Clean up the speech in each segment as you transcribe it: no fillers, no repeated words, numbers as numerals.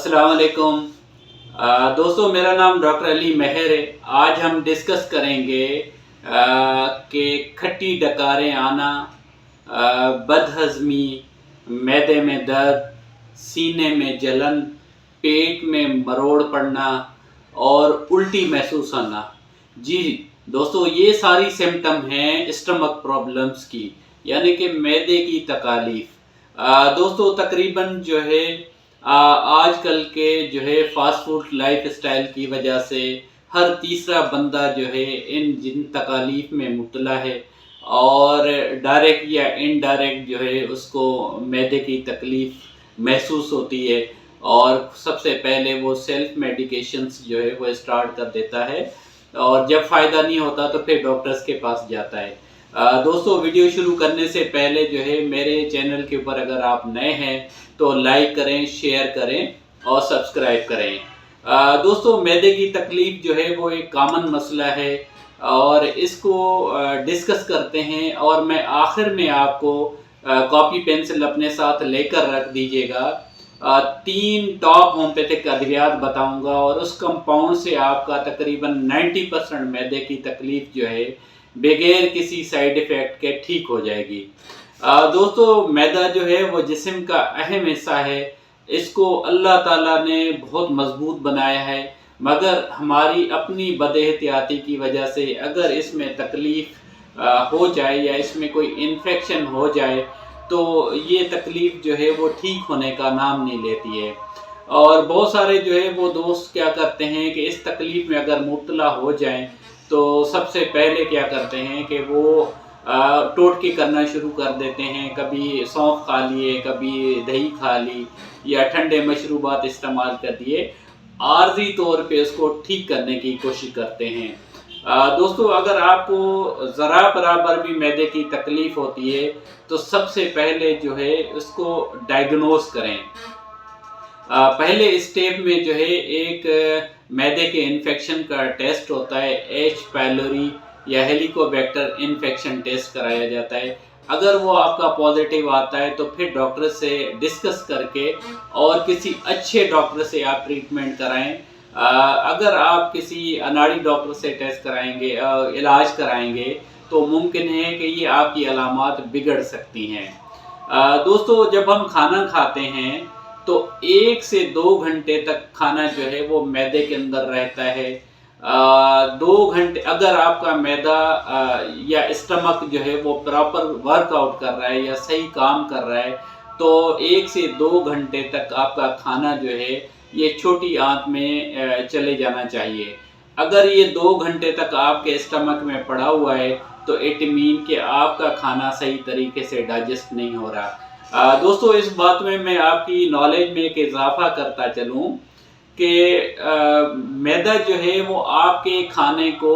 अस्सलाम वालेकुम। दोस्तों, मेरा नाम डॉक्टर अली मेहर है। आज हम डिस्कस करेंगे कि खट्टी डकारें आना, बदहज़मी, मैदे में दर्द, सीने में जलन, पेट में मरोड़ पड़ना और उल्टी महसूस आना। जी दोस्तों, ये सारी सिम्टम हैं स्टमक प्रॉब्लम्स की, यानी कि मैदे की तकालीफ। दोस्तों, तकरीबन जो है आजकल के जो है फास्ट फूड लाइफस्टाइल की वजह से हर तीसरा बंदा जो है इन जिन तकालीफ में मुब्तला है और डायरेक्ट या इनडायरेक्ट जो है उसको मैदे की तकलीफ महसूस होती है और सबसे पहले वो सेल्फ मेडिकेशंस जो है वो स्टार्ट कर देता है और जब फ़ायदा नहीं होता तो फिर डॉक्टर्स के पास जाता है। दोस्तों, वीडियो शुरू करने से पहले जो है मेरे चैनल के ऊपर अगर आप नए हैं तो लाइक करें, शेयर करें और सब्सक्राइब करें। दोस्तों, मैदे की तकलीफ़ जो है वो एक कॉमन मसला है और इसको डिस्कस करते हैं और मैं आखिर में आपको कॉपी पेंसिल अपने साथ लेकर रख दीजिएगा। 3 टॉप होम्योपैथिक अद्वियात बताऊंगा और उस कंपाउंड से आपका तकरीबन 90% मैदे की तकलीफ़ जो है बगैर किसी साइड इफ़ेक्ट के ठीक हो जाएगी। दोस्तों, मैदा जो है वो जिस्म का अहम हिस्सा है। इसको अल्लाह ताला ने बहुत मजबूत बनाया है, मगर हमारी अपनी बदएहतियाती की वजह से अगर इसमें तकलीफ़ हो जाए या इसमें कोई इन्फेक्शन हो जाए तो ये तकलीफ़ जो है वो ठीक होने का नाम नहीं लेती है। और बहुत सारे जो है वो दोस्त क्या करते हैं कि इस तकलीफ़ में अगर मुब्तला हो जाएं तो सबसे पहले क्या करते हैं कि वो टोटके करना शुरू कर देते हैं। कभी सौंफ खा लिए, कभी दही खा ली या ठंडे मशरूबात इस्तेमाल कर दिए, आर्जी तौर पे उसको ठीक करने की कोशिश करते हैं। दोस्तों, अगर आपको ज़रा बराबर भी मैदे की तकलीफ़ होती है तो सबसे पहले जो है उसको डायग्नोस करें। पहले स्टेप में जो है एक मैदे के इन्फेक्शन का टेस्ट होता है, एच पायलोरी या हेलिकोबैक्टर इन्फेक्शन टेस्ट कराया जाता है। अगर वो आपका पॉजिटिव आता है तो फिर डॉक्टर से डिस्कस करके और किसी अच्छे डॉक्टर से आप ट्रीटमेंट कराएं। अगर आप किसी अनाड़ी डॉक्टर से टेस्ट कराएंगे, इलाज कराएंगे, तो मुमकिन है कि ये आपकी अलामात बिगड़ सकती हैं। दोस्तों, जब हम खाना खाते हैं तो 1 से 2 घंटे तक खाना जो है वो मैदे के अंदर रहता है। 2 घंटे अगर आपका मैदा या स्टमक जो है वो प्रॉपर वर्कआउट कर रहा है या सही काम कर रहा है तो 1 से 2 घंटे तक आपका खाना जो है ये छोटी आंत में चले जाना चाहिए। अगर ये 2 घंटे तक आपके स्टमक में पड़ा हुआ है तो इट मीन कि आपका खाना सही तरीके से डाइजेस्ट नहीं हो रहा। दोस्तों, इस बात में मैं आपकी नॉलेज में एक इजाफा करता चलूँ कि मैदा जो है वो आपके खाने को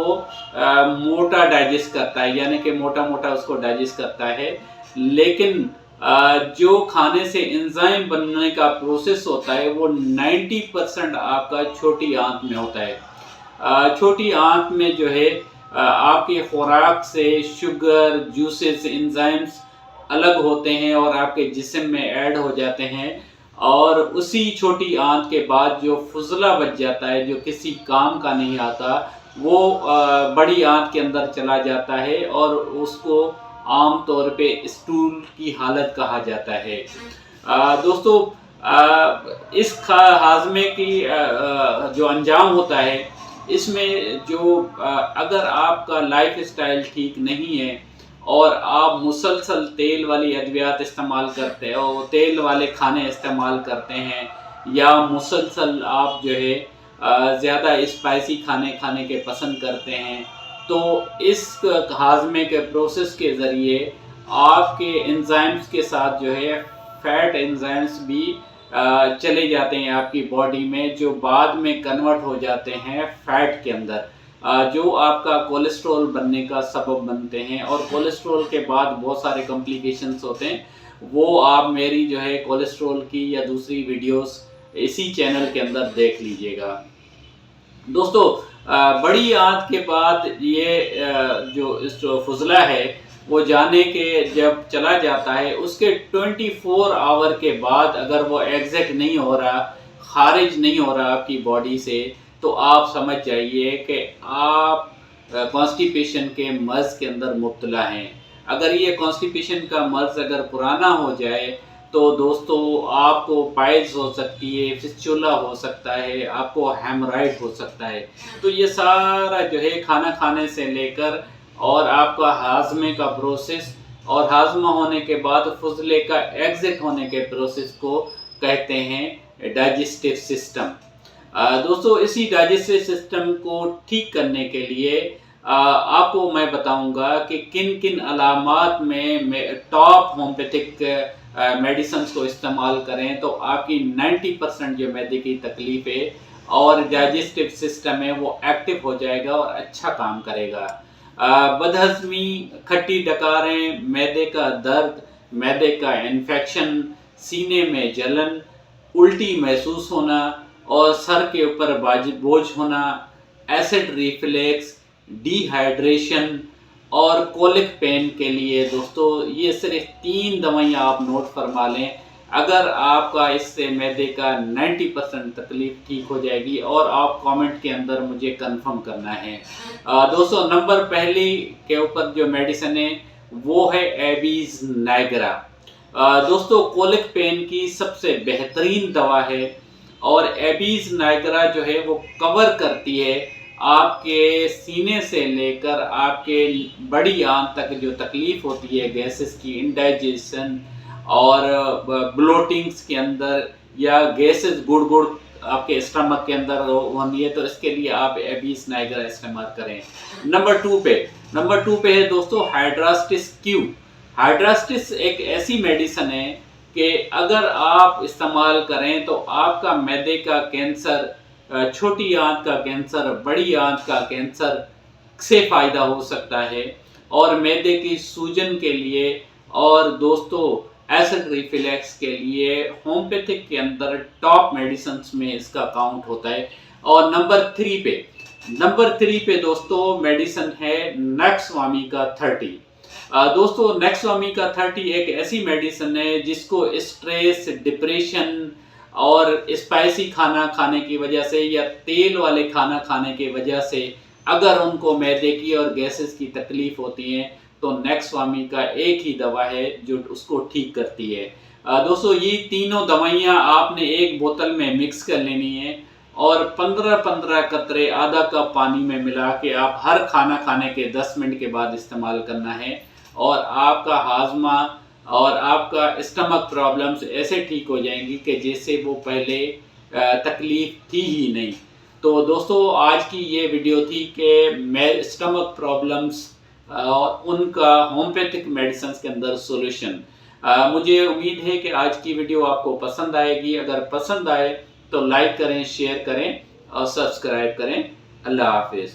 मोटा डाइजेस्ट करता है, यानी कि मोटा मोटा उसको डाइजेस्ट करता है, लेकिन जो खाने से एंजाइम बनने का प्रोसेस होता है वो 90% आपका छोटी आंत में होता है। छोटी आंत में जो है आपके खुराक से शुगर, जूसेस, एंजाइम्स अलग होते हैं और आपके जिस्म में ऐड हो जाते हैं और उसी छोटी आंत के बाद जो फुजला बच जाता है, जो किसी काम का नहीं आता, वो बड़ी आंत के अंदर चला जाता है और उसको आम तौर पे स्टूल की हालत कहा जाता है। दोस्तों, इस हाजमे की जो अंजाम होता है इसमें जो अगर आपका लाइफ स्टाइल ठीक नहीं है और आप मुसलसल तेल वाली अद्वियात इस्तेमाल करते हैं और तेल वाले खाने इस्तेमाल करते हैं या मुसलसल आप जो है ज़्यादा स्पाइसी खाने खाने के पसंद करते हैं तो इस हाजमे के प्रोसेस के ज़रिए आपके एंजाइम्स के साथ जो है फैट एंजाइम्स भी चले जाते हैं आपकी बॉडी में, जो बाद में कन्वर्ट हो जाते हैं फैट के अंदर, जो आपका कोलेस्ट्रॉल बनने का सबब बनते हैं। और कोलेस्ट्रॉल के बाद बहुत सारे कॉम्प्लिकेशंस होते हैं, वो आप मेरी जो है कोलेस्ट्रॉल की या दूसरी वीडियोस इसी चैनल के अंदर देख लीजिएगा। दोस्तों, बड़ी आंत के बाद ये जो फुजला है वो जाने के जब चला जाता है उसके 24 आवर के बाद अगर वो एग्जिट नहीं हो रहा खारिज नहीं हो रहा आपकी बॉडी से, तो आप समझ जाइए कि आप कॉन्स्टिपेशन के मर्ज़ के अंदर मुब्तला हैं। अगर ये कॉन्स्टिपेशन का मर्ज़ अगर पुराना हो जाए तो दोस्तों आपको पाइल्स हो सकती है, फिस्चुला हो सकता है, आपको हेमराइड हो सकता है। तो ये सारा जो है खाना खाने से लेकर और आपका हाज़मे का प्रोसेस और हाज़मा होने के बाद फुज़ले का एग्ज़िट होने के प्रोसेस को कहते हैं डाइजेस्टिव सिस्टम। दोस्तों इसी डाइजेस्टिव सिस्टम को ठीक करने के लिए आपको मैं बताऊंगा कि किन किन अलामात में टॉप होम्योपैथिक मेडिसिन्स को इस्तेमाल करें तो आपकी 90% जो मैदे की तकलीफ है और डाइजेस्टिव सिस्टम है वो एक्टिव हो जाएगा और अच्छा काम करेगा। बदहज़मी, खट्टी डकारें, मैदे का दर्द, मैदे का इन्फेक्शन, सीने में जलन, उल्टी महसूस होना और सर के ऊपर बोझ होना, एसिड रिफ्लेक्स, डिहाइड्रेशन और कोलिक पेन के लिए दोस्तों ये सिर्फ 3 दवाइयाँ आप नोट फरमा लें। अगर आपका इससे मैदे का 90% तकलीफ ठीक हो जाएगी और आप कमेंट के अंदर मुझे कंफर्म करना है। दोस्तों नंबर पहली के ऊपर जो मेडिसिन है वो है एबीज नाइगरा। दोस्तों कोलिक पेन की सबसे बेहतरीन दवा है और एबीज नाइगरा जो है वो कवर करती है आपके सीने से लेकर आपके बड़ी आंत तक जो तकलीफ होती है गैसेस की, इंडाइजेशन और ब्लोटिंग्स के अंदर या गैसेस गुड़ आपके स्टमक के अंदर होनी है, तो इसके लिए आप एबीज नाइगरा इस्तेमाल करें। नंबर टू पे है दोस्तों हाइड्रास्टिस क्यू। हाइड्रास्टिस एक ऐसी मेडिसिन है कि अगर आप इस्तेमाल करें तो आपका मैदे का कैंसर, छोटी आंत का कैंसर, बड़ी आंत का कैंसर से फ़ायदा हो सकता है और मैदे की सूजन के लिए और दोस्तों एसिड रिफ्लेक्स के लिए होम्योपैथिक के अंदर टॉप मेडिसिन्स में इसका काउंट होता है। और नंबर थ्री पे दोस्तों मेडिसिन है नेक्स्वामिका 30। दोस्तों नेक्स्वामिका 30 एक ऐसी मेडिसिन है जिसको स्ट्रेस, डिप्रेशन और स्पाइसी खाना खाने की वजह से या तेल वाले खाना खाने की वजह से अगर उनको मैदे की और गैसेस की तकलीफ होती है तो नेक्स्वामिका एक ही दवा है जो उसको ठीक करती है। दोस्तों ये तीनों दवाइयाँ आपने एक बोतल में मिक्स कर लेनी है और 15-15 कतरे आधा कप पानी में मिला के आप हर खाना खाने के 10 मिनट के बाद इस्तेमाल करना है और आपका हाजमा और आपका स्टमक प्रॉब्लम्स ऐसे ठीक हो जाएंगी कि जैसे वो पहले तकलीफ थी ही नहीं। तो दोस्तों आज की ये वीडियो थी कि स्टमक प्रॉब्लम्स और उनका होम्योपैथिक मेडिसिन के अंदर सॉल्यूशन। मुझे उम्मीद है कि आज की वीडियो आपको पसंद आएगी। अगर पसंद आए तो लाइक करें, शेयर करें और सब्सक्राइब करें। अल्लाह हाफिज़।